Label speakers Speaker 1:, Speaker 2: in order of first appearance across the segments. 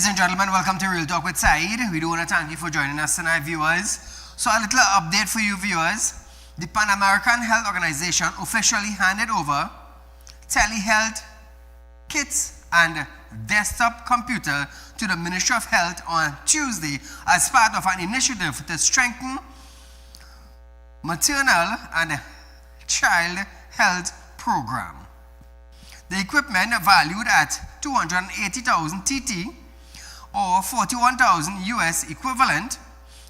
Speaker 1: Ladies and gentlemen, welcome to Real Talk with Saieed. We do want to thank you for joining us tonight, viewers. So a little update for you, viewers. The Pan American Health Organization officially handed over telehealth kits and desktop computer to the Ministry of Health on Tuesday as part of an initiative to strengthen maternal and child health program. The equipment, valued at 280,000 TT or 41,000 US equivalent,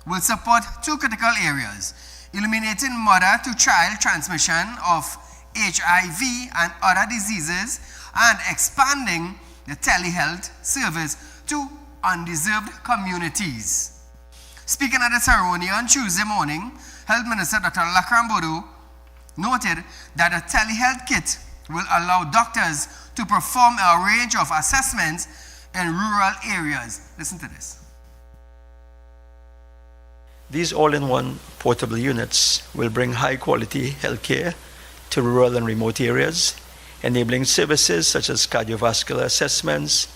Speaker 1: will support two critical areas: eliminating mother-to-child transmission of HIV and other diseases, and expanding the telehealth service to undeserved communities. Speaking at the ceremony on Tuesday morning, Health Minister Dr. Lakram Bodo noted that a telehealth kit will allow doctors to perform a range of assessments in rural areas. Listen to this.
Speaker 2: These all-in-one portable units will bring high-quality healthcare to rural and remote areas, enabling services such as cardiovascular assessments,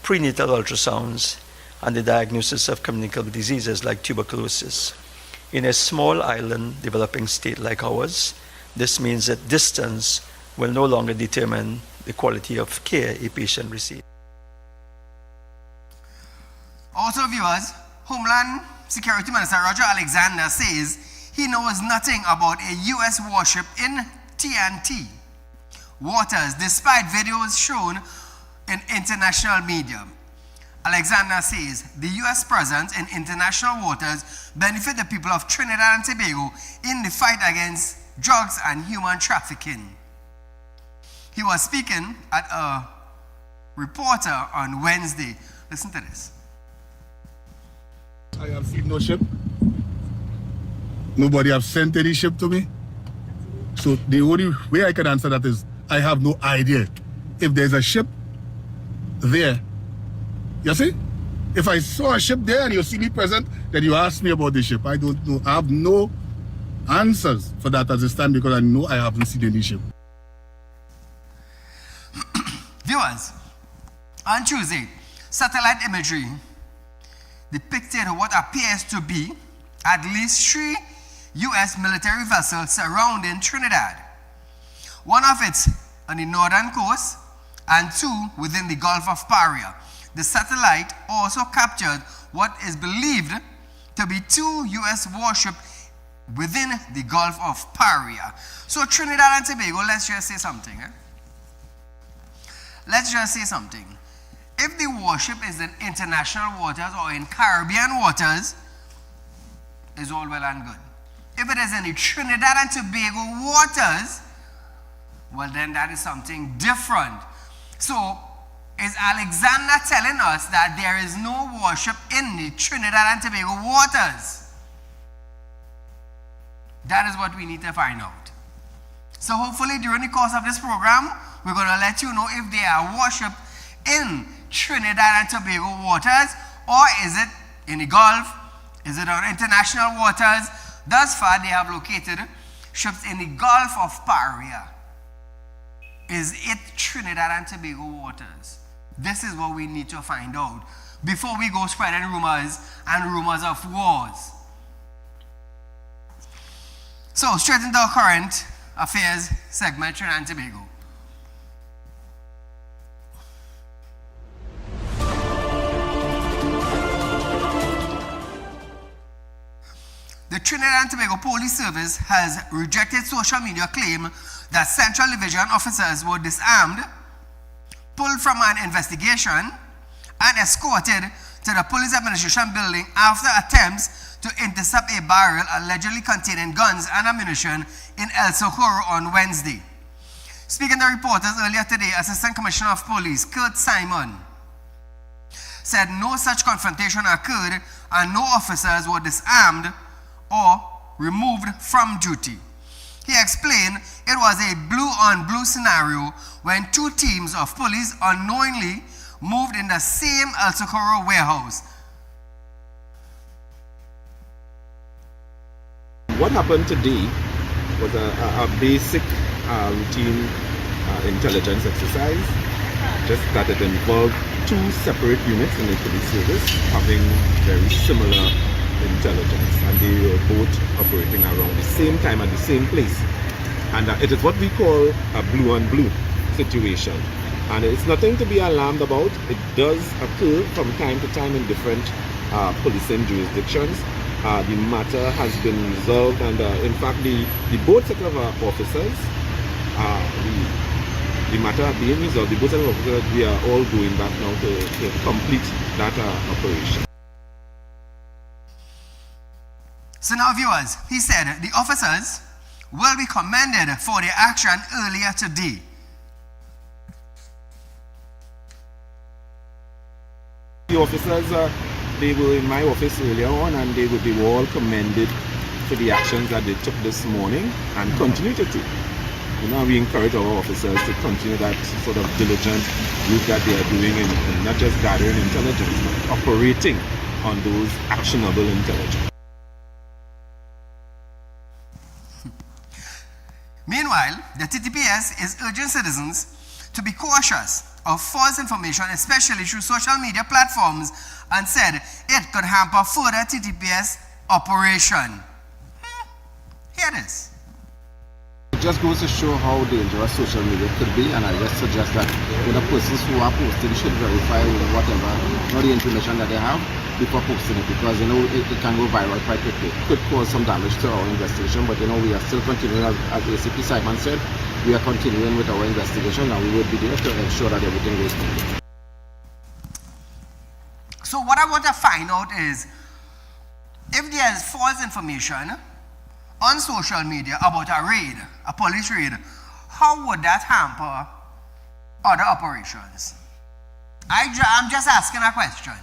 Speaker 2: prenatal ultrasounds, and the diagnosis of communicable diseases like tuberculosis. In a small island developing state like ours, this means that distance will no longer determine the quality of care a patient receives.
Speaker 1: Also, viewers, Homeland Security Minister Roger Alexander says he knows nothing about a U.S. warship in TNT waters, despite videos shown in international media. Alexander says the U.S. presence in international waters benefit the people of Trinidad and Tobago in the fight against drugs and human trafficking. He was speaking at a reporter on Wednesday. Listen to this.
Speaker 3: I have seen no ship. Nobody have sent any ship to me. So the only way I can answer that is I have no idea if there's a ship there. You see? If I saw a ship there and you see me present, then you ask me about the ship. I don't know. I have no answers for that as it stands because I know I haven't seen any ship.
Speaker 1: Viewers, on Tuesday, satellite imagery depicted what appears to be at least 3 U.S. military vessels surrounding Trinidad. One of it on the northern coast and 2 within the Gulf of Paria. The satellite also captured what is believed to be 2 U.S. warships within the Gulf of Paria. So Trinidad and Tobago, let's just say something. Let's just say something. If the warship is in international waters or in Caribbean waters, it's all well and good. If it is in the Trinidad and Tobago waters, well then that is something different. So is Alexander telling us that there is no warship in the Trinidad and Tobago waters? That is what we need to find out. So hopefully during the course of this program, we're going to let you know if there are warships in Trinidad and Tobago waters, or is it in the Gulf? Is it on international waters? Thus far, they have located ships in the Gulf of Paria. Is it Trinidad and Tobago waters? This is what we need to find out before we go spreading rumors and rumors of wars. So, straight into our current affairs segment, Trinidad and Tobago. The Trinidad and Tobago Police Service has rejected social media claim that Central Division officers were disarmed, pulled from an investigation, and escorted to the police administration building after attempts to intercept a barrel allegedly containing guns and ammunition in El Socorro on Wednesday. Speaking to reporters earlier today, Assistant Commissioner of Police Kurt Simon said no such confrontation occurred and no officers were disarmed or removed from duty. He explained it was a blue-on-blue scenario when 2 teams of police unknowingly moved in the same El Socorro warehouse.
Speaker 4: What happened today was a basic routine intelligence exercise, just that it involved two separate units in the police service having very similar intelligence, and they were both operating around the same time at the same place. And it is what we call a blue on blue situation. And it's nothing to be alarmed about. It does occur from time to time in different policing jurisdictions. The matter has been resolved, and in fact the both set of officers, the matter being resolved, the both set of officers, we are all going back now to complete that operation.
Speaker 1: So now viewers, he said the officers will be commended for their action earlier today.
Speaker 4: The officers, they were in my office earlier on, and they were all commended for the actions that they took this morning and continue to take. You know, we encourage our officers to continue that sort of diligent work that they are doing in not just gathering intelligence, but operating on those actionable intelligence.
Speaker 1: Meanwhile, the TTPS is urging citizens to be cautious of false information, especially through social media platforms, and said it could hamper further TTPS operation. Here it is.
Speaker 5: It just goes to show how dangerous social media could be, and I just suggest that the persons who are posting should verify whatever, the information that they have before posting it, because it can go viral quite quickly. It could cause some damage to our investigation, but we are still continuing, as ACP Simon said, we are continuing with our investigation, and we will be there to ensure that everything goes smoothly.
Speaker 1: So what I want to find out is, if there is false information on social media about a raid, a police raid, how would that hamper other operations? I'm just asking a question.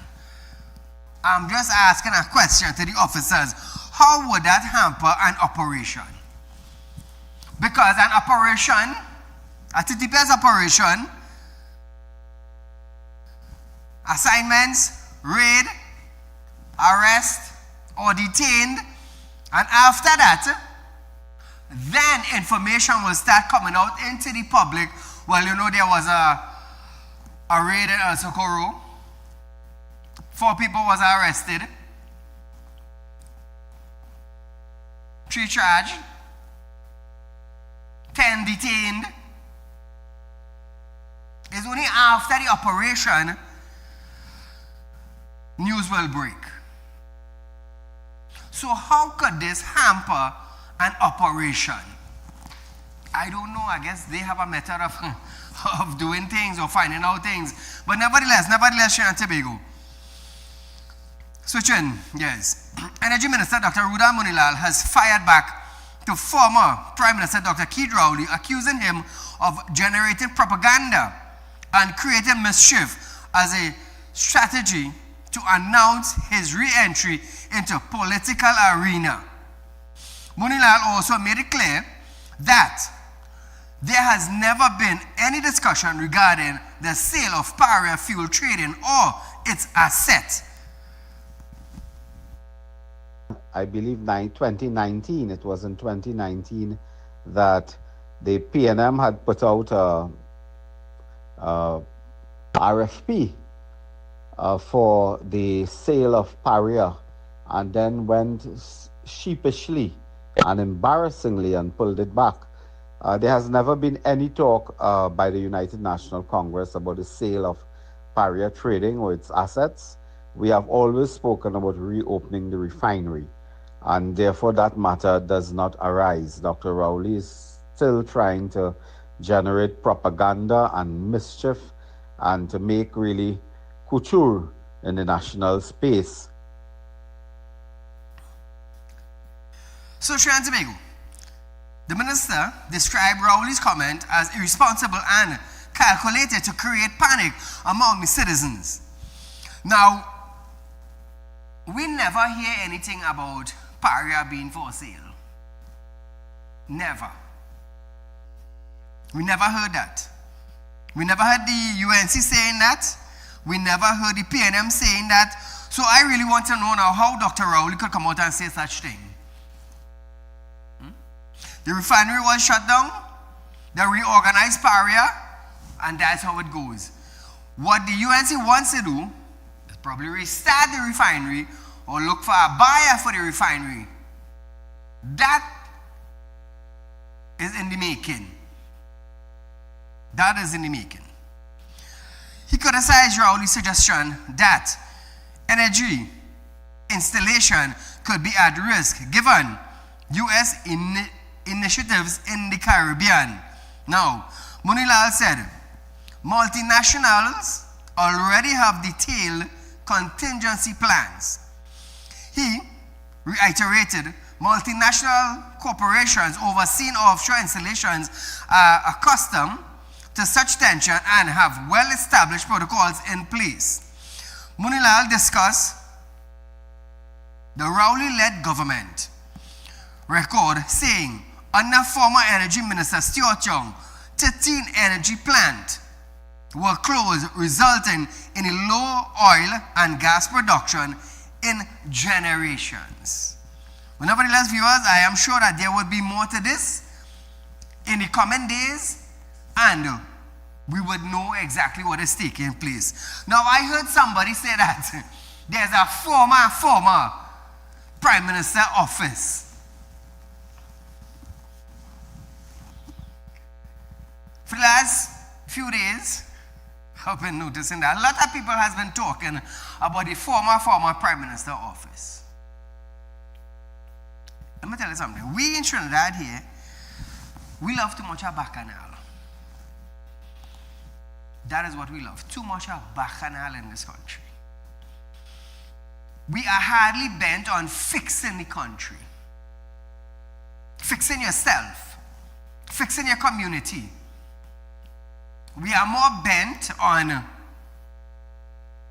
Speaker 1: I'm just asking a question to the officers. How would that hamper an operation? Because an operation, a TTPS operation, assignments, raid, arrest, or detained, and after that, then information will start coming out into the public. Well, there was a raid in El Socorro. 4 people was arrested. 3 charged. 10 detained. It's only after the operation news will break. So how could this hamper an operation? I don't know. I guess they have a method of doing things or finding out things. But nevertheless, Trinidad and Tobago. Switching, yes. Energy Minister Dr. Ruda Munilal has fired back to former Prime Minister Dr. Saieed Ali, accusing him of generating propaganda and creating mischief as a strategy to announce his re-entry into political arena. Munilal also made it clear that there has never been any discussion regarding the sale of Paria fuel trading or its asset.
Speaker 5: I believe 2019, it was in 2019 that the PNM had put out a RFP for the sale of Paria, and then went sheepishly and embarrassingly and pulled it back. There has never been any talk by the United National Congress about the sale of Paria trading or its assets. We have always spoken about reopening the refinery, and therefore that matter does not arise. Dr. Rowley is still trying to generate propaganda and mischief and to make really couture in the national space.
Speaker 1: So, Trinidad and Tobago, the minister described Rowley's comment as irresponsible and calculated to create panic among the citizens. Now, we never hear anything about Paria being for sale. Never. We never heard that. We never heard the UNC saying that. We never heard the PNM saying that. So I really want to know now how Dr. Rowley could come out and say such thing. The refinery was shut down. They reorganized Paria, and that's how it goes. what the UNC wants to do is probably restart the refinery or look for a buyer for the refinery. That is in the making. That is in the making. He criticized Rowley's suggestion that energy installation could be at risk given U.S. initiatives in the Caribbean. Now, Munilal said, multinationals already have detailed contingency plans. He reiterated multinational corporations overseeing offshore installations are accustomed to such tension and have well-established protocols in place. Munilal discussed the Rowley-led government record saying under former Energy Minister Stuart Young, 13 energy plants were closed, resulting in a low oil and gas production in generations. But nevertheless, viewers, I am sure that there will be more to this in the coming days, and we would know exactly what is taking place. Now, I heard somebody say that there's a former Prime Minister office. For the last few days, I've been noticing that a lot of people has been talking about the former Prime Minister office. Let me tell you something. We in Trinidad here, we love too much of bacchanal. That is what we love. Too much of bacchanal in this country. We are hardly bent on fixing the country. Fixing yourself. Fixing your community. We are more bent on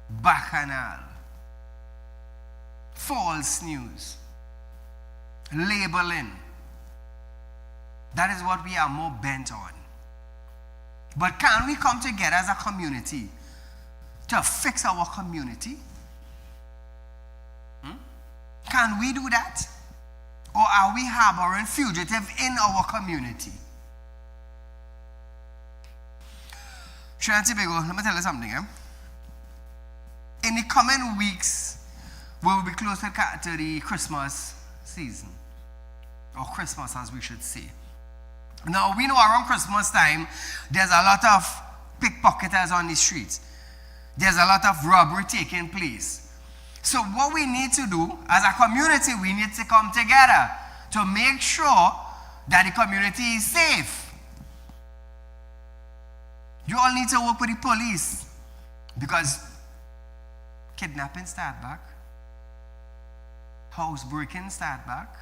Speaker 1: bacchanal. False news. Labeling. That is what we are more bent on. But can we come together as a community to fix our community? Can we do that? Or are we harboring fugitives in our community? Trinidad and Tobago, let me tell you something. In the coming weeks, we will be close to the Christmas season. Or Christmas, as we should say. Now, we know around Christmas time, there's a lot of pickpocketers on the streets. There's a lot of robbery taking place. So what we need to do, as a community, we need to come together to make sure that the community is safe. You all need to work with the police because kidnapping start back. Housebreaking start back.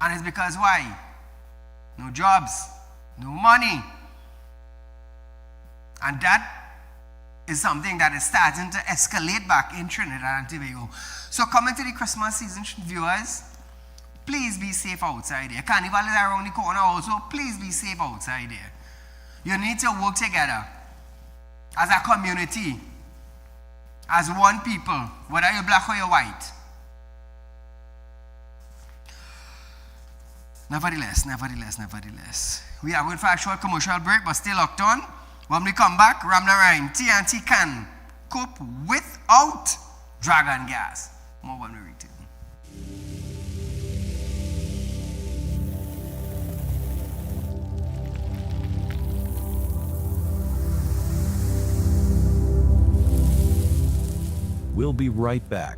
Speaker 1: And it's because why? No jobs, no money. And that is something that is starting to escalate back in Trinidad and Tobago. So coming to the Christmas season, viewers, please be safe outside there. Carnival is around the corner also. Please be safe outside there. You need to work together as a community, as one people, whether you're black or you're white. Nevertheless, we are going for a short commercial break, but stay locked on. When we come back, Ramnarayan, TNT can cope without dragon gas. More when we return.
Speaker 6: We'll be right back.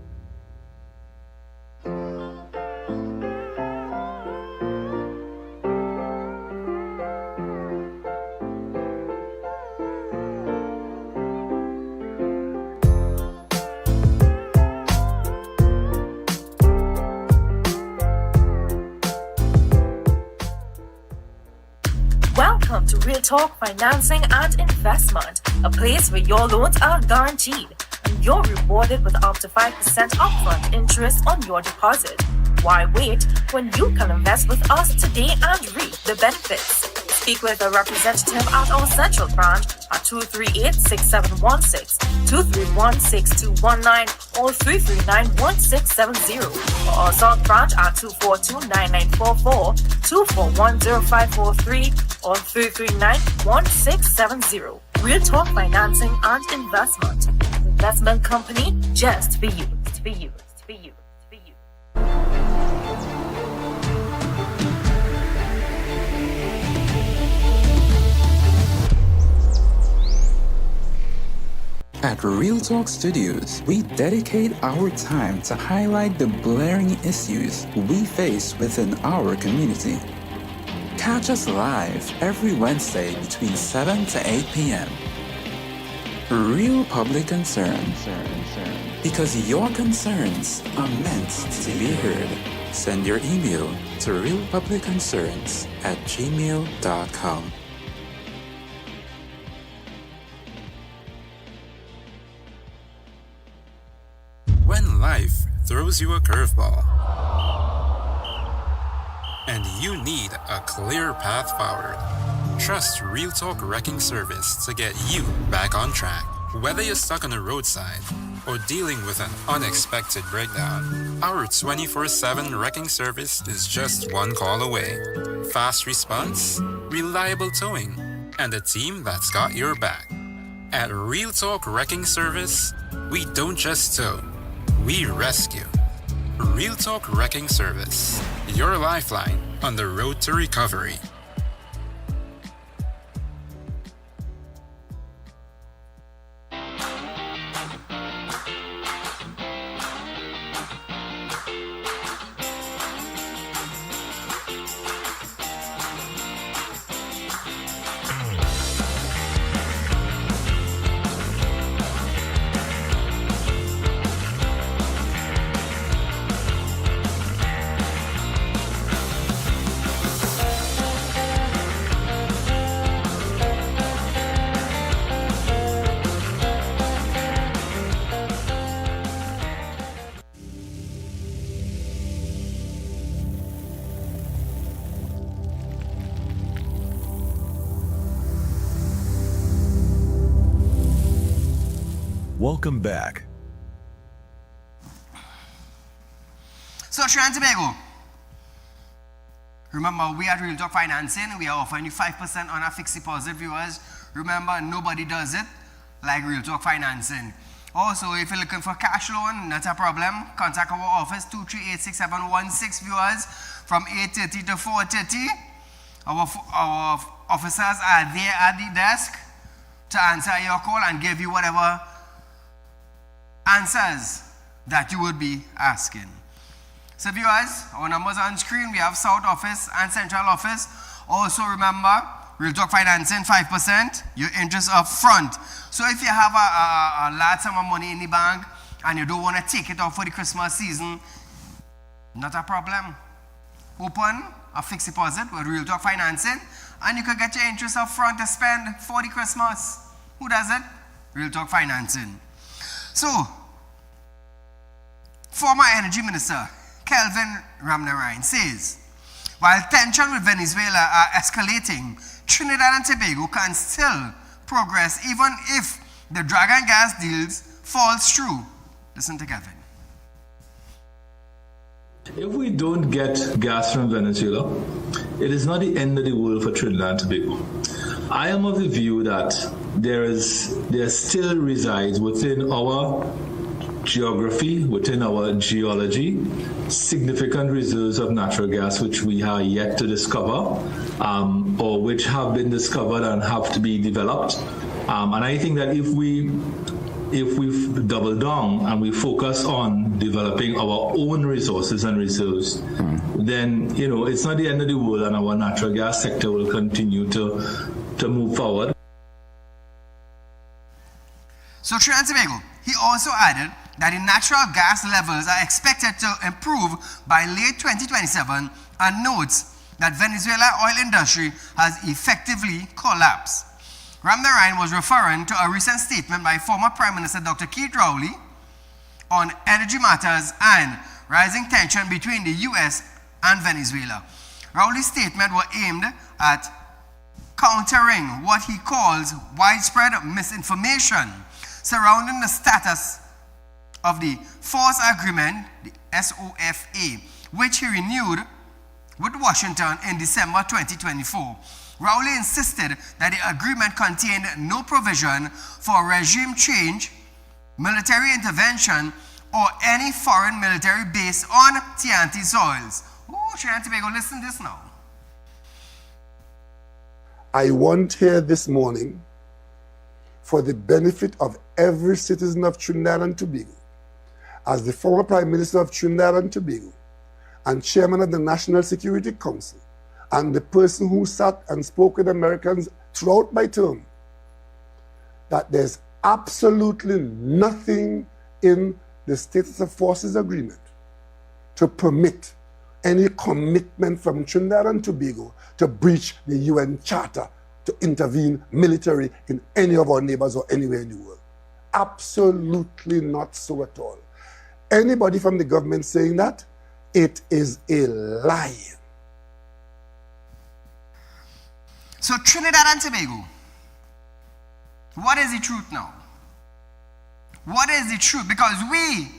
Speaker 7: Welcome to Real Talk Financing and Investment, a place where your loans are guaranteed and you're rewarded with up to 5% upfront interest on your deposit. Why wait when you can invest with us today and reap the benefits? speak with a representative at our central branch at 238-6716, 231-6219, or 339-1670, or our south branch at 242-9944, 241-0543, or 339-1670. Real Talk Financing and Investment. Investment company just for you. For you. For you. For you.
Speaker 8: At Real Talk Studios, we dedicate our time to highlight the glaring issues we face within our community. Catch us live every Wednesday between 7 to 8 p.m. Real Public Concern. Because your concerns are meant to be heard. Send your email to realpublicconcerns@gmail.com.
Speaker 9: When life throws you a curveball and you need a clear path forward, trust Real Talk Wrecking Service to get you back on track. Whether you're stuck on the roadside or dealing with an unexpected breakdown, our 24/7 wrecking service is just one call away. Fast response, reliable towing, and a team that's got your back. At Real Talk Wrecking Service, we don't just tow, we rescue. Real Talk Wrecking Service, your lifeline on the road to recovery.
Speaker 6: Welcome back.
Speaker 1: So, Trinidad and Tobago, remember, we at Real Talk Financing, we are offering you 5% on our fixed deposit, viewers. Remember, nobody does it like Real Talk Financing. Also, if you're looking for cash loan, not a problem. Contact our office, 238-6716, viewers, from 8:30 to 4:30. Our officers are there at the desk to answer your call and give you whatever answers that you would be asking. So viewers, our numbers on screen, we have South Office and Central Office. Also remember, Real Talk Financing, 5%, your interest up front. So if you have a large sum of money in the bank and you don't want to take it out for the Christmas season, not a problem. Open a fixed deposit with Real Talk Financing and you can get your interest up front to spend for the Christmas. Who does it? Real Talk Financing. So, former Energy Minister Kelvin Ramnarine says, while tension with Venezuela are escalating, Trinidad and Tobago can still progress even if the Dragon gas deals falls through. Listen to Kelvin.
Speaker 10: If we don't get gas from Venezuela, it is not the end of the world for Trinidad and Tobago. I am of the view that there still resides within our geography, within our geology, significant reserves of natural gas which we are yet to discover, or which have been discovered and have to be developed. And I think that if we double down and we focus on developing our own resources and reserves, then it's not the end of the world, and our natural gas sector will continue to move forward.
Speaker 1: So Trinidad and Tobago, he also added that the natural gas levels are expected to improve by late 2027 and notes that Venezuela oil industry has effectively collapsed. Ramnarine was referring to a recent statement by former Prime Minister Dr. Keith Rowley on energy matters and rising tension between the US and Venezuela. Rowley's statement was aimed at countering what he calls widespread misinformation surrounding the status of the force agreement, the SOFA, which he renewed with Washington in December 2024. Rowley insisted that the agreement contained no provision for regime change, military intervention, or any foreign military base on TNT soils. Oh, Trinidad and Tobago, listen to this now.
Speaker 11: I want here this morning, for the benefit of every citizen of Trinidad and Tobago, as the former Prime Minister of Trinidad and Tobago and Chairman of the National Security Council, and the person who sat and spoke with Americans throughout my term, that there's absolutely nothing in the Status of Forces Agreement to permit any commitment from Trinidad and Tobago to breach the UN Charter to intervene military in any of our neighbors or anywhere in the world. Absolutely not so at all. Anybody from the government saying that, it is a lie.
Speaker 1: So Trinidad and Tobago, what is the truth now? What is the truth? Because we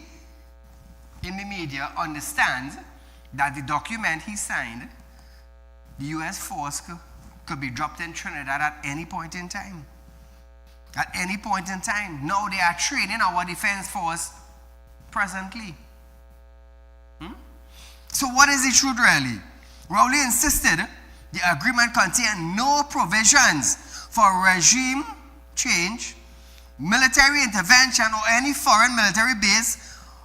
Speaker 1: in the media understand that the document he signed, the US force could be dropped in Trinidad at any point in time. At any point in time. Now they are training our defense force presently. So what is the truth really? Rowley insisted the agreement contained no provisions for regime change, military intervention, or any foreign military base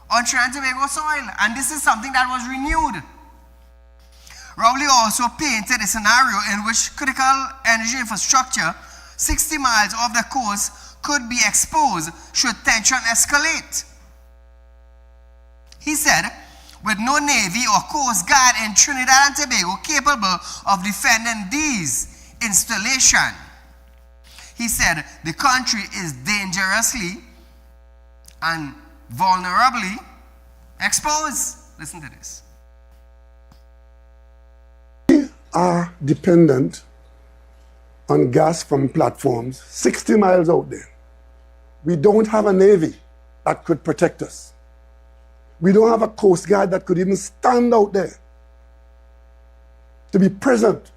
Speaker 1: on Trinidad and Tobago soil. And this is something that was renewed. Rowley also painted a scenario in which critical energy infrastructure 60 miles off the coast could be exposed should tension escalate. He said, with no Navy or Coast Guard in Trinidad and Tobago capable of defending these installations, he said the country is dangerously and vulnerably exposed. Listen to this.
Speaker 11: We are dependent on gas from platforms 60 miles out there. We don't have a Navy that could protect us. We don't have a Coast Guard that could even stand out there to be present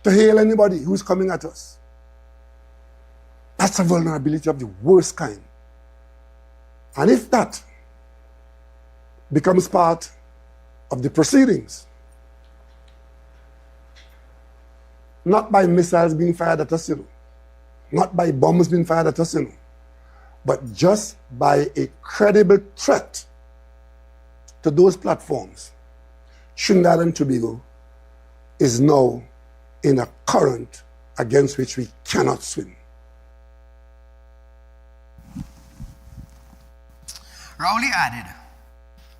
Speaker 11: to hail anybody who's coming at us. That's a vulnerability of the worst kind. And if that becomes part of the proceedings, not by missiles being fired at us, not by bombs being fired at us, but just by a credible threat to those platforms, Trinidad and Tobago is now in a current against which we cannot swim.
Speaker 1: Rowley added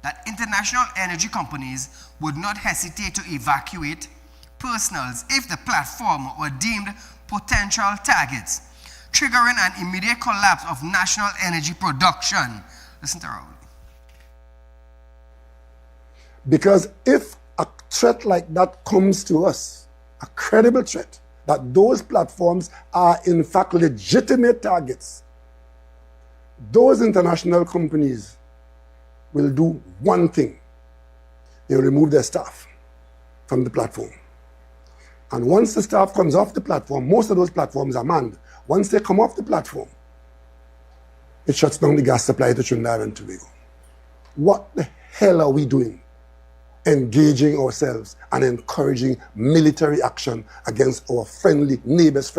Speaker 1: that international energy companies would not hesitate to evacuate personals if the platform were deemed potential targets, triggering an immediate collapse of national energy production. Listen to Rowley.
Speaker 11: Because if a threat like that comes to us, a credible threat, that those platforms are in fact legitimate targets, those international companies will do one thing. They will remove their staff from the platform. And once the staff comes off the platform, most of those platforms are manned. Once they come off the platform, it shuts down the gas supply to Trinidad and Tobago. What the hell are we doing? Engaging ourselves and encouraging military action against our friendly neighbors,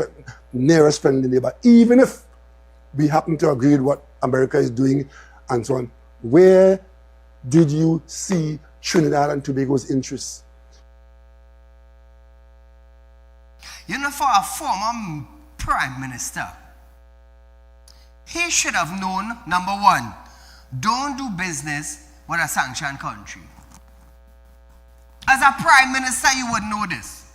Speaker 11: nearest friendly neighbor, even if we happen to agree with what America is doing and so on. Where did you see Trinidad and Tobago's interests?
Speaker 1: For a former Prime Minister, he should have known, number one, don't do business with a sanctioned country. As a Prime Minister, you would know this.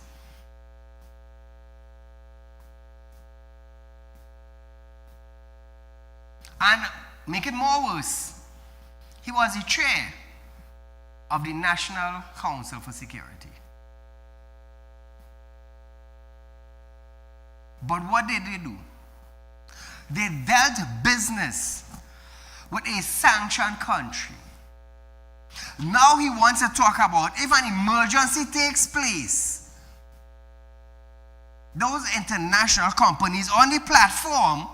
Speaker 1: And make it more worse, he was the chair of the National Council for Security. But what did they do? They dealt business with a sanctioned country. Now he wants to talk about if an emergency takes place, those international companies on the platform,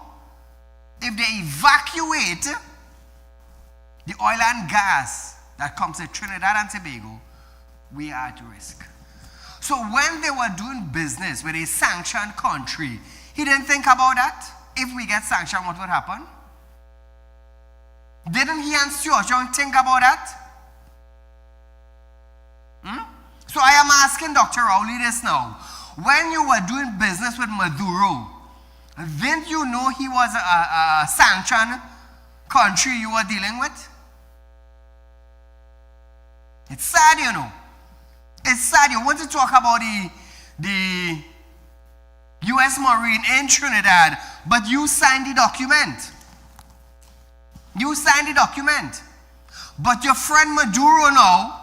Speaker 1: if they evacuate the oil and gas that comes to Trinidad and Tobago, we are at risk. So when they were doing business with a sanctioned country, he didn't think about that. If we get sanctioned, what would happen? Didn't he and Stuart Young think about that? So I am asking Dr. Rowley this now. When you were doing business with Maduro, didn't you know he was a sanctioned country you were dealing with? It's sad, you know. It's sad. You want to talk about the U.S. Marine in Trinidad, but you signed the document. You signed the document. But your friend Maduro now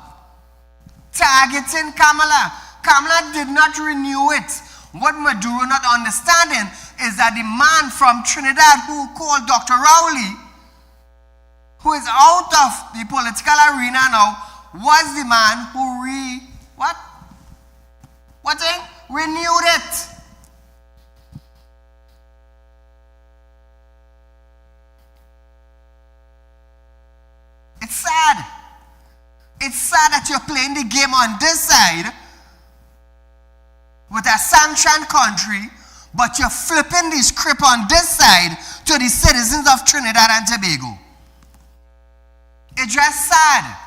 Speaker 1: targeting Kamala. Kamala did not renew it. What Maduro not understanding is that the man from Trinidad who called Dr. Rowley, who is out of the political arena now, was the man who renewed it. It's sad. It's sad that you're playing the game on this side with a sanctioned country, but you're flipping the script on this side to the citizens of Trinidad and Tobago. It's just sad.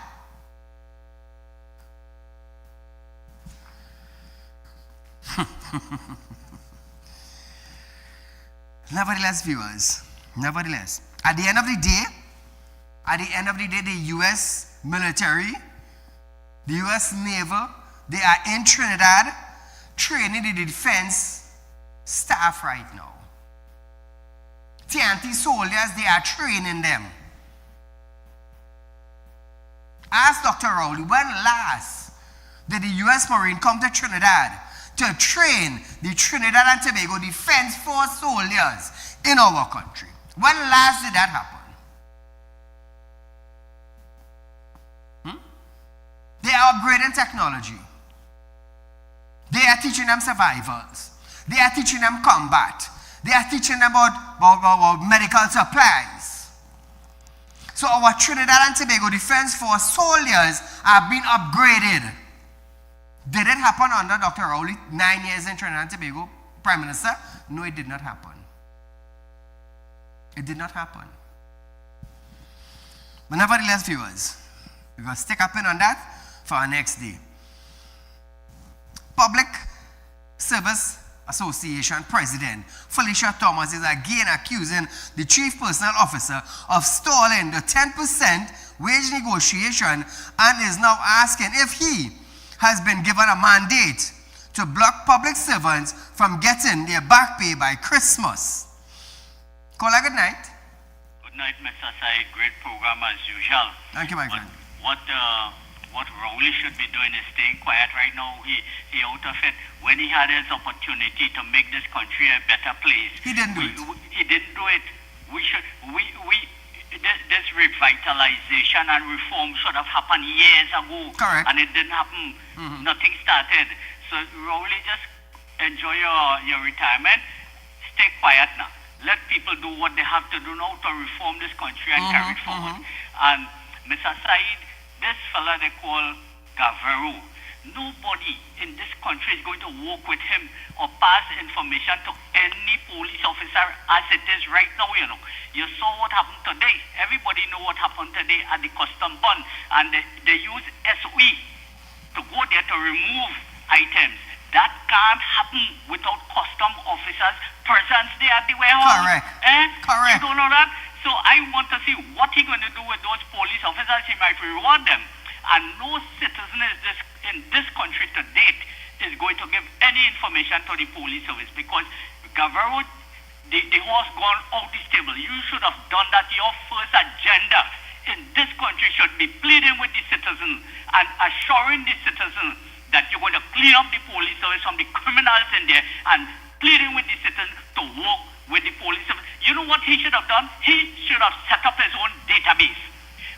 Speaker 1: Nevertheless, viewers, at the end of the day, the U.S. military, the U.S. naval, they are in Trinidad training the defense staff right now. TNT soldiers, they are training them. Ask Dr. Rowley, when last did the U.S. Marine come to Trinidad to train the Trinidad and Tobago Defense Force soldiers in our country? When last did that happen? They are upgrading technology. They are teaching them survivals. They are teaching them combat. They are teaching them about medical supplies. So our Trinidad and Tobago Defense Force soldiers are being upgraded. Did it happen under Dr. Rowley, 9 years in Trinidad and Tobago, Prime Minister? No, it did not happen. It did not happen. But nevertheless, viewers, we're going to stick up in on that for our next day. Public Service Association President Felicia Thomas is again accusing the Chief Personnel Officer of stalling the 10% wage negotiation and is now asking if he has been given a mandate to block public servants from getting their back pay by Christmas. Caller, good night.
Speaker 12: Good night, Mr. Saeed. Great program as usual.
Speaker 1: Thank you, my friend.
Speaker 12: What Rowley should be doing is staying quiet right now. He out of it. When he had his opportunity to make this country a better place,
Speaker 1: he didn't do it.
Speaker 12: He didn't do it. This revitalization and reform should have happened years ago.
Speaker 1: Correct.
Speaker 12: And it didn't happen. Nothing started. So Rowley, just enjoy your retirement. Stay quiet now. Let people do what they have to do now to reform this country and carry it forward. And Mr. Saeed, this fella they call Gaveru, nobody in this country is going to work with him or pass information to any police officer as it is right now, you know. You saw what happened today. Everybody know what happened today at the custom bun. And they use SOE to go there to remove items. That can't happen without custom officers' presence there at the warehouse.
Speaker 1: Correct.
Speaker 12: Correct. You don't know that? So I want to see what he's going to do with those police officers. He might reward them. And no citizen in this country to date is going to give any information to the police service because Gaveru, the horse gone out the stable. You should have done that. Your first agenda in this country should be pleading with the citizen and assuring the citizen that you're going to clean up the police service from the criminals in there and pleading with the citizens to work with the police. You know what he should have done? He should have set up his own database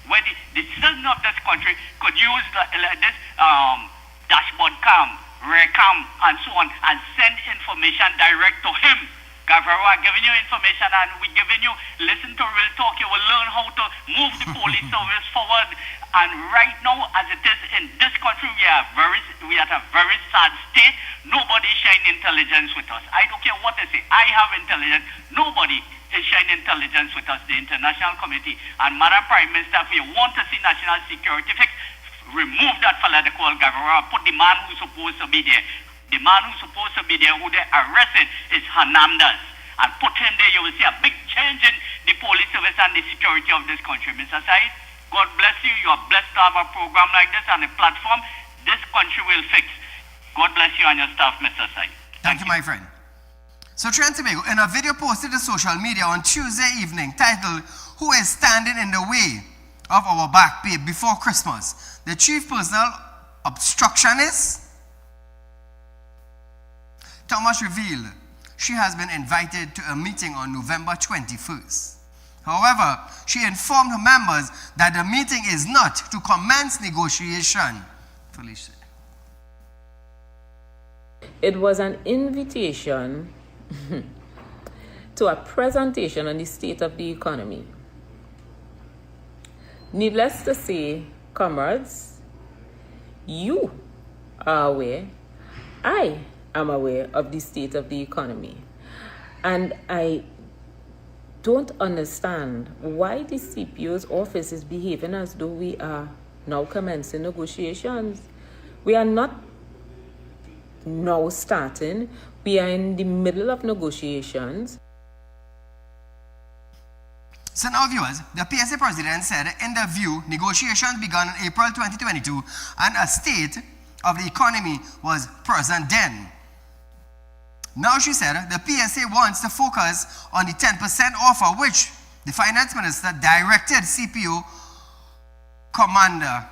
Speaker 12: where the citizens of this country could use this dashboard cam, rear cam, and so on, and send information direct to him. Gavarua giving you information, and we giving you, listen to Real Talk, you will learn how to move the police service forward. And right now, as it is in this country, we are at a very sad state. Nobody shine intelligence with us. I don't care what they say. I have intelligence. Nobody is sharing intelligence with us, the international community. And Madam Prime Minister, if you want to see national security fix, remove that fella they call Gavarua, put the man who's supposed to be there. The man who's supposed to be there, who they arrested, is Hernandez. And put him there, you will see a big change in the police service and the security of this country. Mr. Said, God bless you. You are blessed to have a program like this and a platform. This country will fix. God bless you and your staff, Mr. Said.
Speaker 1: Thank you, my friend. So Trinidad and Tobago, in a video posted to social media on Tuesday evening titled, "Who is Standing in the Way of Our Back Pay Before Christmas?" the chief personal obstructionist, Thomas, revealed she has been invited to a meeting on November 21st. However, she informed her members that the meeting is not to commence negotiation. Felicia.
Speaker 13: It was an invitation to a presentation on the state of the economy. Needless to say, comrades, you are aware, I am aware of the state of the economy. And I don't understand why the CPO's office is behaving as though we are now commencing negotiations. We are not now starting. We are in the middle of negotiations.
Speaker 1: So now, viewers, the PSA president said in the view, negotiations began in April 2022 and a state of the economy was present then. Now she said the PSA wants to focus on the 10% offer which the finance minister directed CPO Commander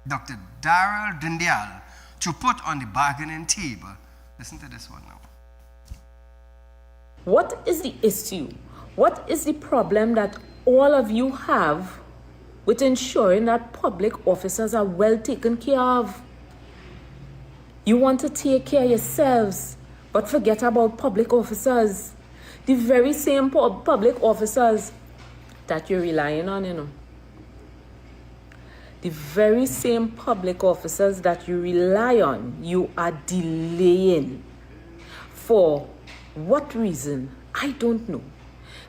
Speaker 1: Dr. Darrell Dindial to put on the bargaining table. Listen to this one now.
Speaker 13: What is the issue? What is the problem that all of you have with ensuring that public officers are well taken care of? You want to take care of yourselves, but forget about public officers. The very same public officers that you're relying on, you know. The very same public officers that you rely on, you are delaying. For what reason? I don't know.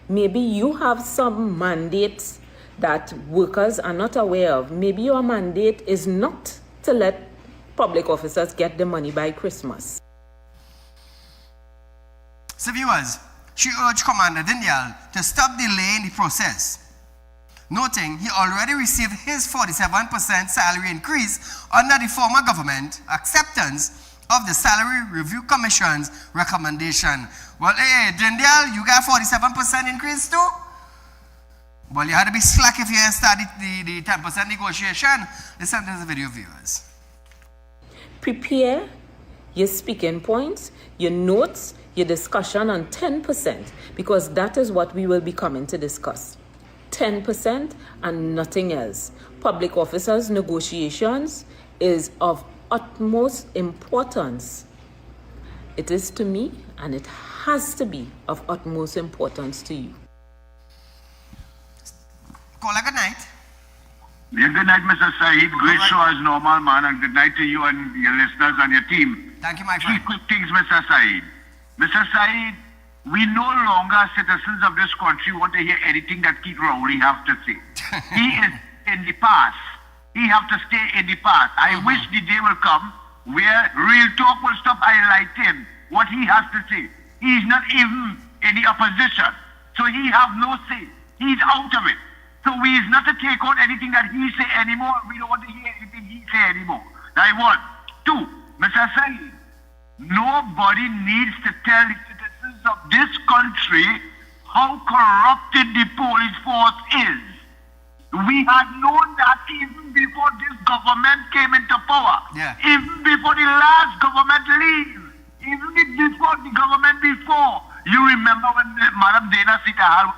Speaker 13: Maybe you have some mandates that workers are not aware of. Maybe your mandate is not to let public officers get the money by Christmas.
Speaker 1: So viewers, she urged Commander Dindial to stop delaying the process, noting he already received his 47% salary increase under the former government acceptance of the Salary Review Commission's recommendation. Well, hey, Dindial, you got 47% increase too? Well, you had to be slack if you had started the 10% negotiation. Listen to the video, viewers.
Speaker 13: Prepare your speaking points, your notes, your discussion on 10%, because that is what we will be coming to discuss. 10% and nothing else. Public officers' negotiations is of utmost importance. It is to me, and it has to be of utmost importance to you.
Speaker 1: Call a good night.
Speaker 14: Yeah, good night, Mr. Saeed. Great show as normal, man, and good night to you and your listeners and your team.
Speaker 1: Thank you, my friend.
Speaker 14: 3 quick things, Mr. Saeed. Mr. Saeed, we no longer, citizens of this country, want to hear anything that Keith Rowley has to say. He is in the past. He has to stay in the past. I wish the day will come where Real Talk will stop highlighting what he has to say. He is not even in the opposition, so he has no say. He's out of it. So we is not to take on anything that he say anymore. We don't want to hear anything he say anymore. That one. 2, Mr. Saeed, nobody needs to tell the citizens of this country how corrupted the police force is. We had known that even before this government came into power.
Speaker 1: Yeah.
Speaker 14: Even before the last government leaves. Even if this was the government before, you remember when Madam Dana Sitahal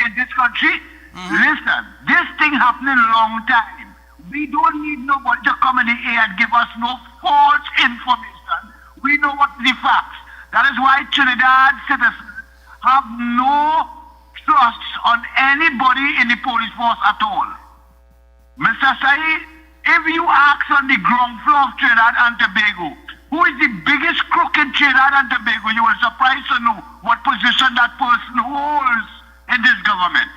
Speaker 14: in this country? Listen, this thing happened a long time. We don't need nobody to come in here and give us no false information. We know what the facts. That is why Trinidad citizens have no trust on anybody in the police force at all. Mr. Saeed, if you ask on the ground floor of Trinidad and Tobago, who is the biggest crook in Trinidad and Tobago, you will surprised to know what position that person holds in this government.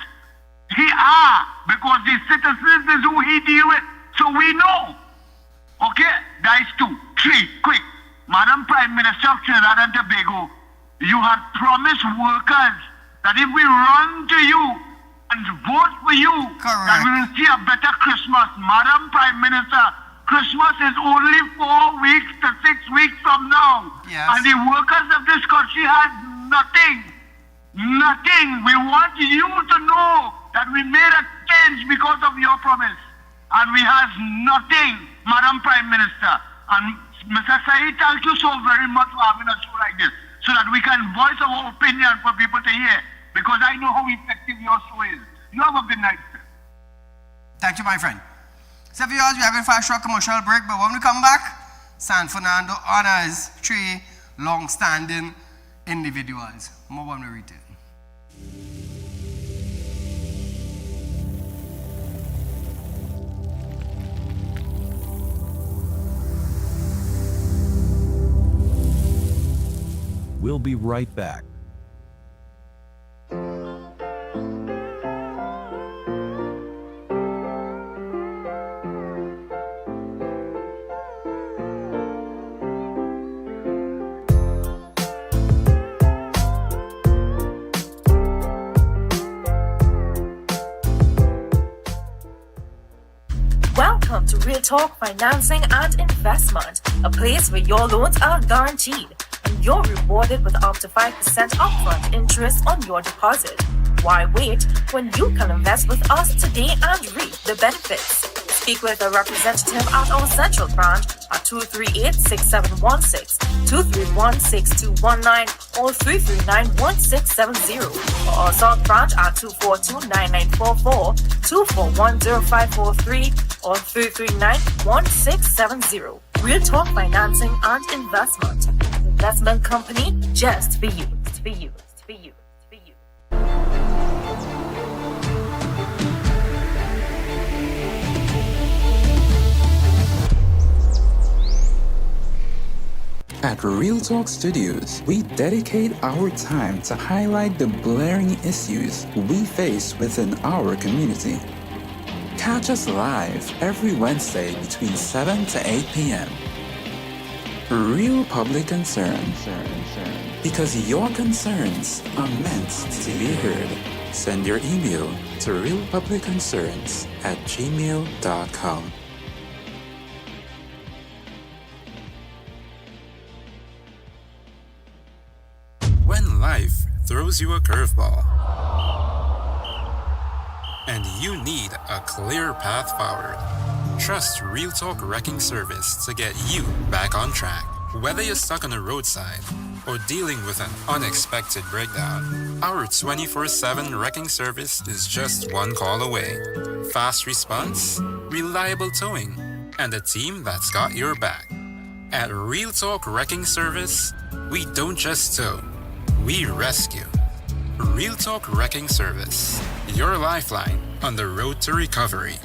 Speaker 14: He are, because the citizens is who he deal with. So we know. Okay? That is 2. 3, quick. Madam Prime Minister of Trinidad and Tobago, you had promised workers that if we run to you and vote for you, that we will see a better Christmas. Madam Prime Minister, Christmas is only 4 weeks to 6 weeks from now.
Speaker 1: Yes.
Speaker 14: And the workers of this country had nothing. Nothing. We want you to know that we made a change because of your promise. And we have nothing, Madam Prime Minister. And Mr. Saeed, thank you so very much for having a show like this, so that we can voice our opinion for people to hear, because I know how effective your show is. You have a good night, sir.
Speaker 1: Thank you, my friend. So, viewers, we're having a fast short commercial break, but when we come back, San Fernando honors 3 long-standing individuals. More when we return.
Speaker 6: We'll be right back.
Speaker 7: Welcome to Real Talk Financing and Investment, a place where your loans are guaranteed and you're rewarded with up to 5% upfront interest on your deposit. Why wait when you can invest with us today and reap the benefits? Speak with a representative at our central branch at 238-6716, 231-6219, or 339-1670, or our south branch at 242-9944, 241-0543, or 339-1670. Real Talk Financing and Investment. Investment company just for you. For you. For you. For you.
Speaker 8: At Real Talk Studios, we dedicate our time to highlight the blaring issues we face within our community. Catch us live every Wednesday between 7 to 8 p.m. Real Public Concerns. Because your concerns are meant to be heard. Send your email to realpublicconcerns@gmail.com.
Speaker 9: When life throws you a curveball and you need a clear path forward, trust Real Talk Wrecking Service to get you back on track. Whether you're stuck on the roadside or dealing with an unexpected breakdown, our 24/7 wrecking service is just one call away. Fast response, reliable towing, and a team that's got your back. At Real Talk Wrecking Service, we don't just tow, we rescue. Real Talk Wrecking Service, your lifeline on the road to recovery.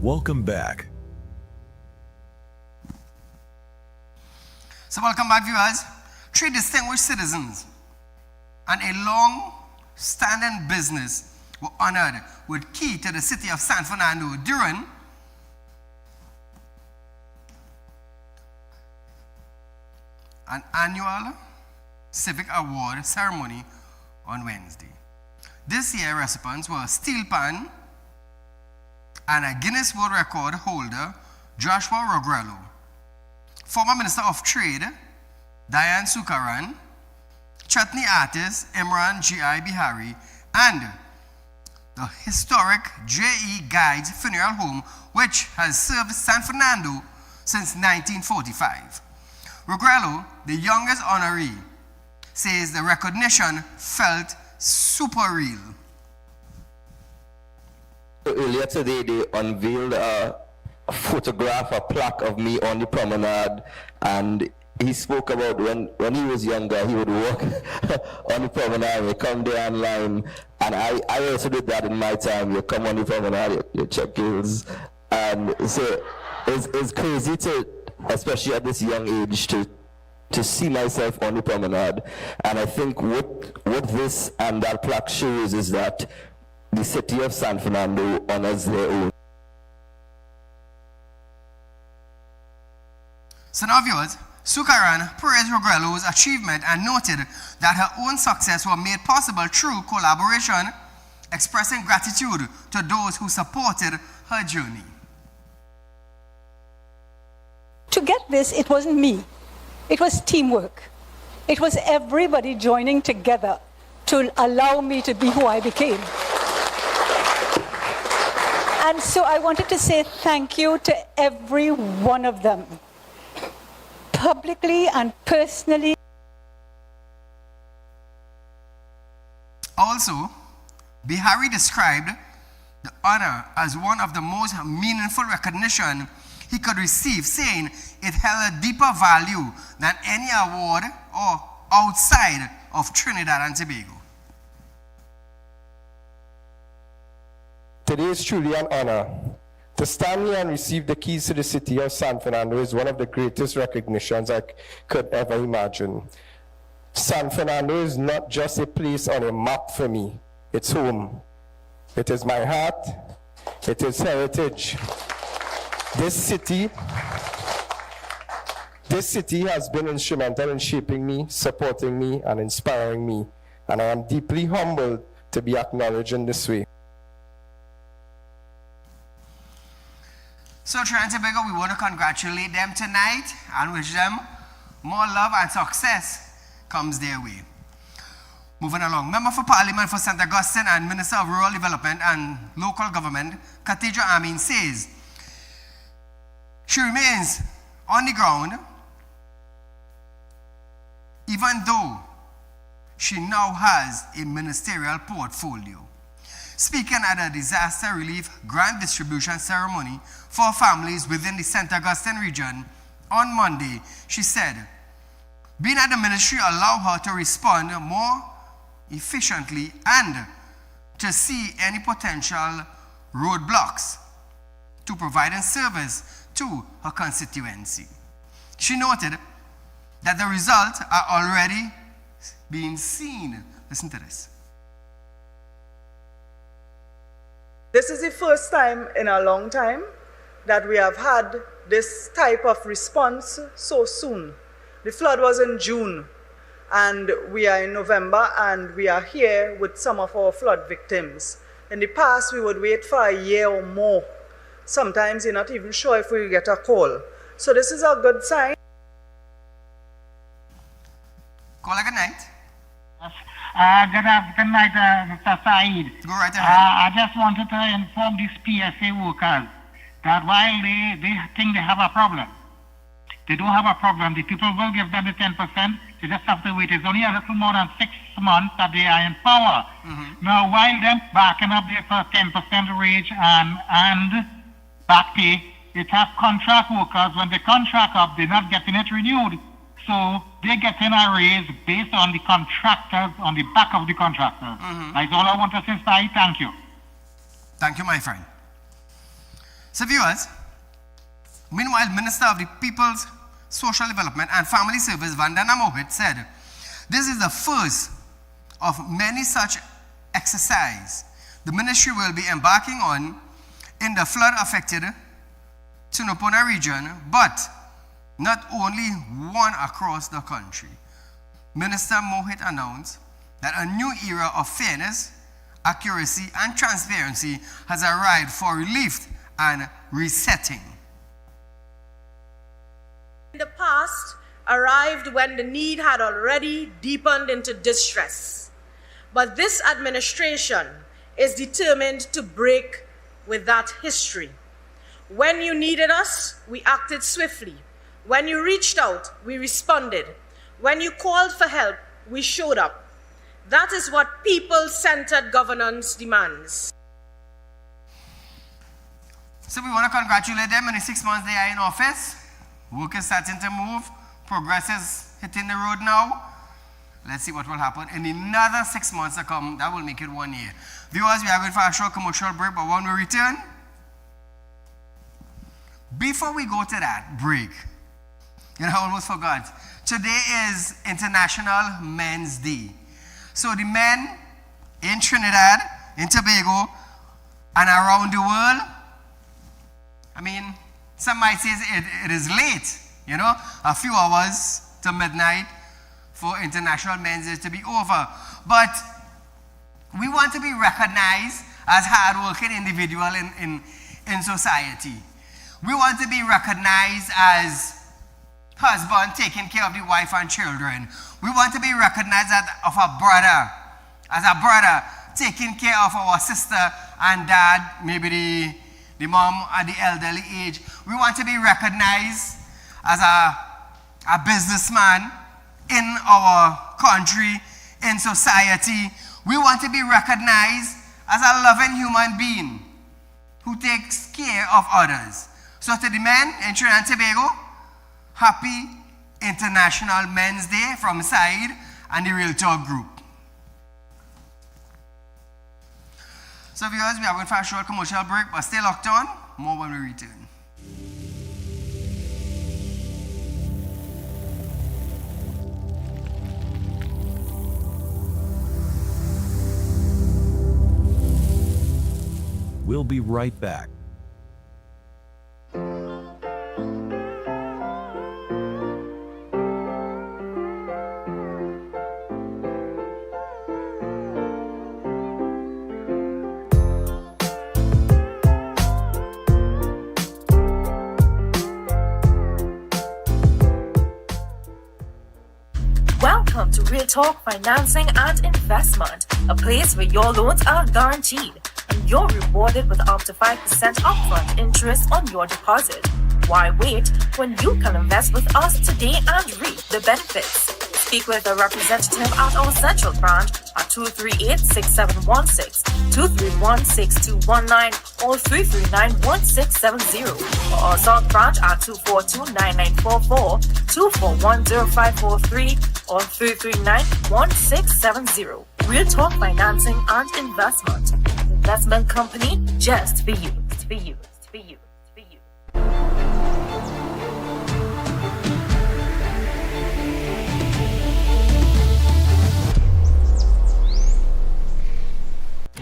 Speaker 6: Welcome back.
Speaker 1: So welcome back, viewers. 3 distinguished citizens and a long-standing business were honored with key to the city of San Fernando during an annual civic award ceremony on Wednesday. This year, recipients were steel pan and a Guinness World Record holder, Joshua Rogrello, former Minister of Trade, Diane Sukaran, chutney artist, Imran G.I. Bihari, and the historic J.E. Guides Funeral Home, which has served San Fernando since 1945. Rogrello, the youngest honoree, says the recognition felt super real.
Speaker 15: Earlier today, they unveiled a photograph, a plaque of me on the promenade, and he spoke about when he was younger, he would walk on the promenade, he come there online, and I also did that in my time. You come on the promenade, you check heels, and so it's crazy to, especially at this young age, to see myself on the promenade. And I think what this and that plaque shows is that the city of San Fernando honors their own.
Speaker 1: So now, viewers, Sukaran praised Rogrello's achievement and noted that her own success was made possible through collaboration, expressing gratitude to those who supported her journey.
Speaker 16: To get this, it wasn't me. It was teamwork. It was everybody joining together to allow me to be who I became. And so I wanted to say thank you to every one of them, publicly and personally.
Speaker 1: Also, Bihari described the honor as one of the most meaningful recognition he could receive, saying it held a deeper value than any award or outside of Trinidad and Tobago.
Speaker 17: Today is truly an honor. To stand here and receive the keys to the city of San Fernando is one of the greatest recognitions I could ever imagine. San Fernando is not just a place on a map for me, it's home. It is my heart, it is heritage. This city has been instrumental in shaping me, supporting me, and inspiring me, and I am deeply humbled to be acknowledged in this way.
Speaker 1: So Trinidad and Tobago, we want to congratulate them tonight and wish them more love and success comes their way. Moving along, Member for Parliament for St. Augustine and Minister of Rural Development and Local Government, Khadija Amin, says she remains on the ground even though she now has a ministerial portfolio. Speaking at a disaster relief grant distribution ceremony for families within the St. Augustine region on Monday, she said, being at the ministry allowed her to respond more efficiently and to see any potential roadblocks to providing service to her constituency. She noted that the results are already being seen. Listen to this.
Speaker 18: This is the first time in a long time that we have had this type of response so soon. The flood was in June, and we are in November, and we are here with some of our flood victims. In the past, we would wait for a year or more. Sometimes you're not even sure if we will get a call. So this is a good sign.
Speaker 1: Call good night.
Speaker 19: Good night, Mr. Saeed.
Speaker 1: Go right ahead.
Speaker 19: I just wanted to inform these PSA workers that while they think they have a problem, they don't have a problem. The people will give them the 10%. They just have to wait. It's only a little more than 6 months that they are in power. Now, while them backing up there for 10% wage and back pay, it has contract workers. When the contract up, they're not getting it renewed. So they're getting a raise based on the contractors, on the back of the contractors. That's all I want to say, Sai. Thank you.
Speaker 1: Thank you, my friend. So viewers, meanwhile, Minister of the People's Social Development and Family Service, Vandana Mohit, said, this is the first of many such exercises the ministry will be embarking on in the flood-affected Tunapuna region, but not only one across the country. Minister Mohit announced that a new era of fairness, accuracy, and transparency has arrived for relief and resetting.
Speaker 20: In the past, arrived when the need had already deepened into distress. But this administration is determined to break with that history. When you needed us, we acted swiftly. When you reached out, we responded. When you called for help, we showed up. That is what people-centered governance demands.
Speaker 1: So we want to congratulate them. In the 6 months they are in office, work is starting to move, progress is hitting the road now. Let's see what will happen in another 6 months to come. That will make it 1 year. Viewers, we are going for a short commercial break, but when we return, before we go to that break, I almost forgot. Today is International Men's Day. So the men in Trinidad, in Tobago, and around the world, I mean, some might say it is late, a few hours to midnight for International Men's Day to be over. But we want to be recognized as hardworking individuals in society. We want to be recognized as husband taking care of the wife and children. We want to be recognized as a brother taking care of our sister and dad, maybe the mom at the elderly age. We want to be recognized as a businessman in our country, in society. We want to be recognized as a loving human being who takes care of others. So to the men in Trinidad and Tobago, happy International Men's Day from Saieed and the Real Talk group. So viewers, we are going for a short commercial break, but stay locked on. More when we return.
Speaker 6: We'll be right back.
Speaker 7: Welcome to Real Talk Financing and Investment, a place where your loans are guaranteed and you're rewarded with up to 5% upfront interest on your deposit. Why wait when you can invest with us today and reap the benefits? Speak with a representative at our central branch at 238-6716, 231-6219, or 339-1670, or our south branch at 242-9944, 241-0543, or 339-1670. Real Talk Financing and Investment. Investment company just for you. For you. For you. For you.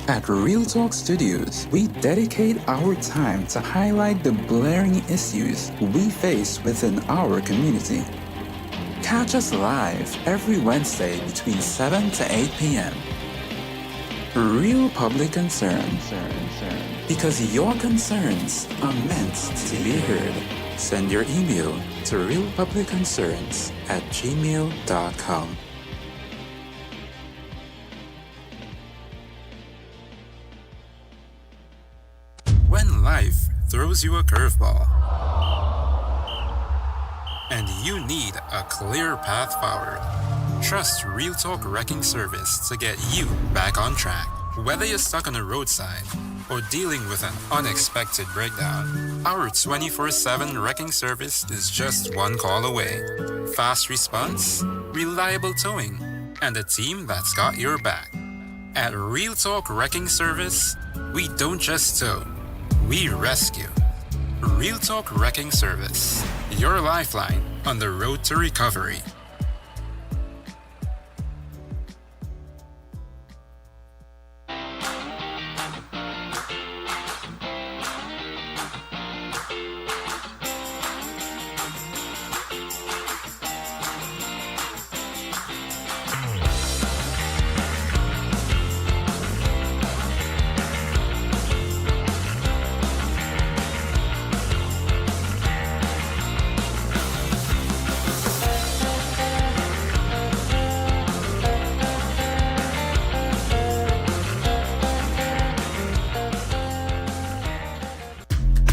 Speaker 8: At Real Talk Studios, we dedicate our time to highlight the blaring issues we face within our community. Catch us live every Wednesday between 7 to 8 p.m. Real Public Concern. Because your concerns are meant to be heard. Send your email to realpublicconcerns@gmail.com.
Speaker 9: When life throws you a curveball and you need a clear path forward, trust Real Talk Wrecking Service to get you back on track. Whether you're stuck on a roadside or dealing with an unexpected breakdown, our 24/7 wrecking service is just one call away. Fast response, reliable towing, and a team that's got your back. At Real Talk Wrecking Service, we don't just tow, we rescue. Real Talk Wrecking Service, your lifeline on the road to recovery.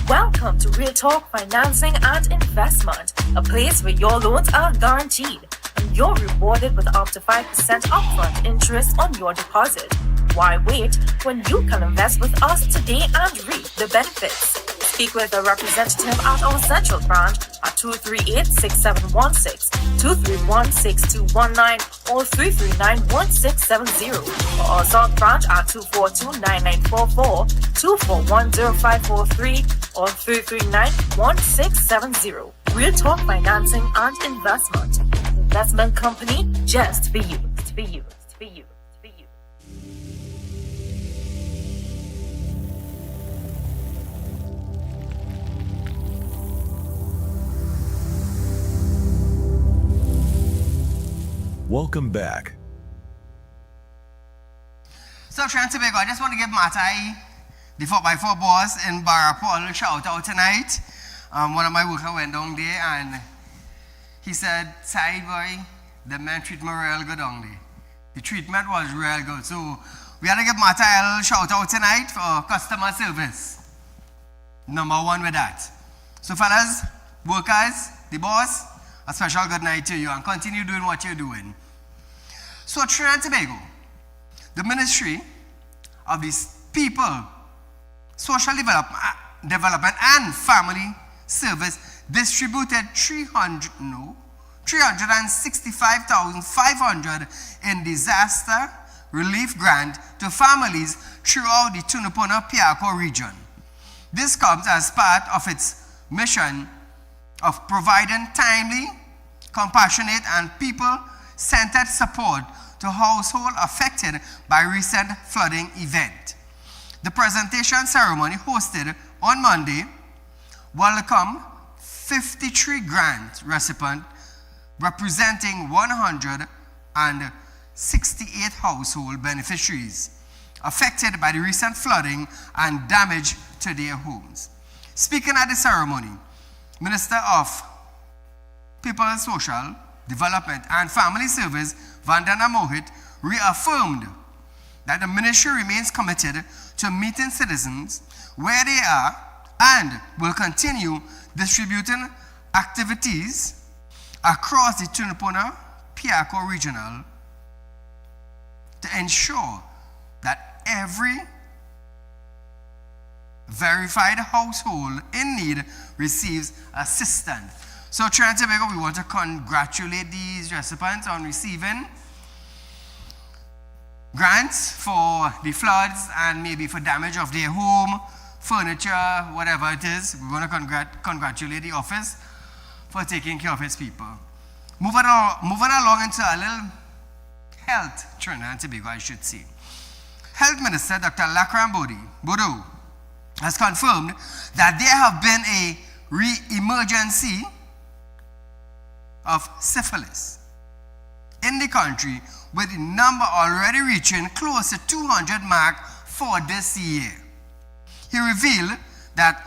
Speaker 7: Welcome to Real Talk Financing and Investment, a place where your loans are guaranteed and you're rewarded with up to 5% upfront interest on your deposit. Why wait when you can invest with us today and reap the benefits? Speak with a representative at our central branch at 238-6716, 231-6219, or 339-1670, or our south branch at 242-9944, 241-0543, or 339-1670. Real Talk Financing and Investment. Investment company just for you. For you. For you. For you.
Speaker 6: Welcome back.
Speaker 1: So, Trinidad and Tobago, I just want to give Matai, the 4x4 boss in Barapol, a shout out tonight. One of my workers went down there and he said, Saieed boy, the man treat me real good down there. The treatment was real good. So, we had to give Matai a little shout out tonight for customer service. Number one with that. So, fellas, workers, the boss, a special good night to you and continue doing what you're doing. So, Trinidad and Tobago, the Ministry of these People, Social Development and Family Service distributed 365,500 in disaster relief grant to families throughout the Tunapuna-Piarco region. This comes as part of its mission of providing timely, compassionate, and people-centered support to households affected by recent flooding event. The presentation ceremony hosted on Monday welcomed 53 grant recipients representing 168 household beneficiaries affected by the recent flooding and damage to their homes. Speaking at the ceremony, Minister of People, Social Development and Family Service, Vandana Mohit, reaffirmed that the ministry remains committed to meeting citizens where they are and will continue distributing activities across the Tunapuna-Piarco regional to ensure that every verified household in need receives assistance. So, Trinidad and Tobago, we want to congratulate these recipients on receiving grants for the floods and maybe for damage of their home, furniture, whatever it is. We want to congratulate the office for taking care of its people. Moving along into a little health, Trinidad and Tobago, I should say. Health Minister Dr. Lakran Bodo has confirmed that there have been a re-emergency of syphilis in the country, with the number already reaching close to 200 mark for this year. He revealed that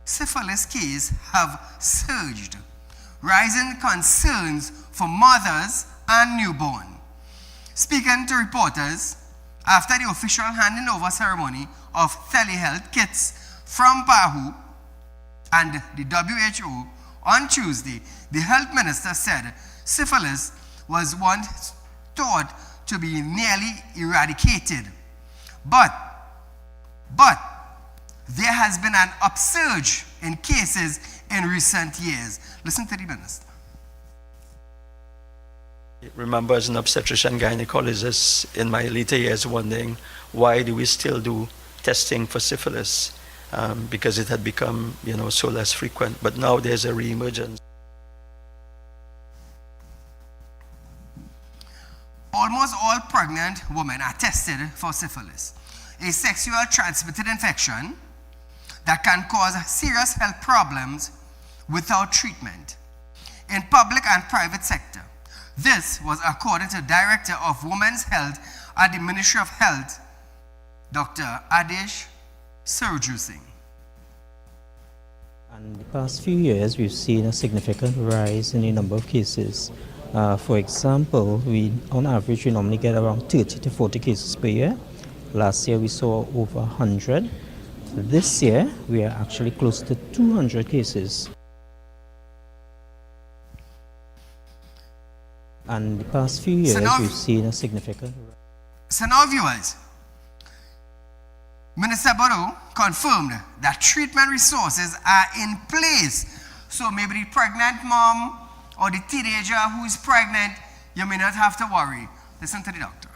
Speaker 1: syphilis cases have surged, raising concerns for mothers and newborn. Speaking to reporters after the official handing over ceremony of telehealth kits from PAHU and the WHO on Tuesday, the health minister said syphilis was once thought to be nearly eradicated. But there has been an upsurge in cases in recent years. Listen to the minister.
Speaker 2: Remember, as an obstetrician gynecologist in my later years, wondering why do we still do testing for syphilis? because it had become, so less frequent. But now there's a re-emergence.
Speaker 1: Almost all pregnant women are tested for syphilis, a sexual transmitted infection that can cause serious health problems without treatment in public and private sector. This was according to Director of Women's Health at the Ministry of Health, Dr. Adish Surju Singh.
Speaker 21: In the past few years, we've seen a significant rise in the number of cases. For example, on average, we normally get around 30 to 40 cases per year. Last year, we saw over 100. This year, we are actually close to 200 cases. And in the past few years, we've seen a significant rise.
Speaker 1: So now, viewers, Minister Barrow confirmed that treatment resources are in place. So maybe the pregnant mom or the teenager who is pregnant, you may not have to worry. Listen to the doctor.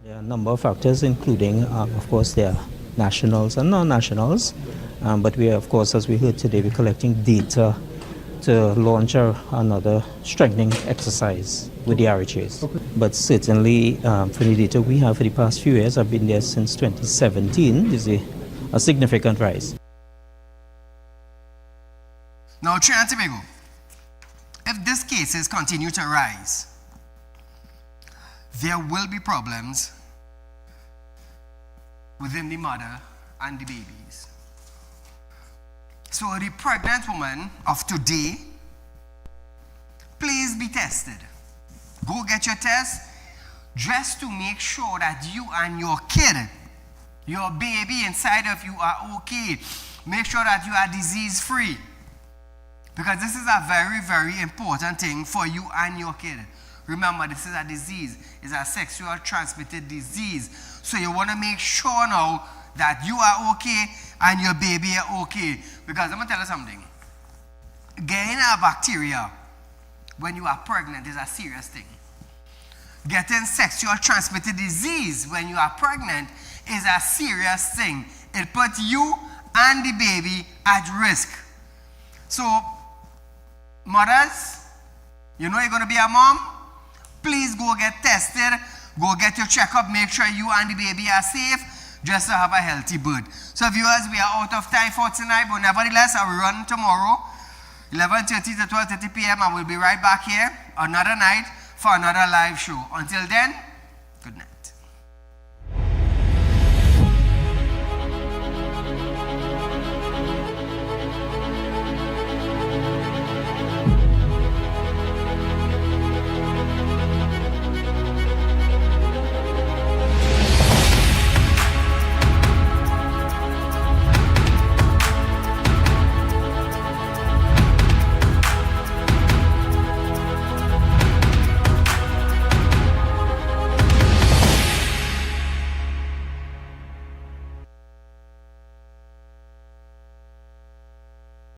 Speaker 21: There are a number of factors, including, of course, there are nationals and non-nationals. But we are, of course, as we heard today, we're collecting data to launch another strengthening exercise with the RHAs. Okay. But certainly, for the data we have for the past few years, I've been there since 2017, there's a significant rise.
Speaker 1: Now, Trinidad and Tobago, if these cases continue to rise, there will be problems within the mother and the babies. So the pregnant woman of today, please be tested. Go get your test just to make sure that you and your kid, your baby inside of you are okay. Make sure that you are disease free. Because this is a very, very important thing for you and your kid. Remember, this is a disease. It's a sexual transmitted disease. So you want to make sure now that you are okay and your baby are okay. Because I'm going to tell you something. Getting a bacteria when you are pregnant is a serious thing. Getting sexual transmitted disease when you are pregnant is a serious thing. It puts you and the baby at risk. So, mothers, you know you're going to be a mom? Please go get tested. Go get your checkup. Make sure you and the baby are safe just to have a healthy birth. So, viewers, we are out of time for tonight, but nevertheless, I will run tomorrow, 11:30 to 12:30 p.m. I will be right back here another night for another live show. Until then, good night.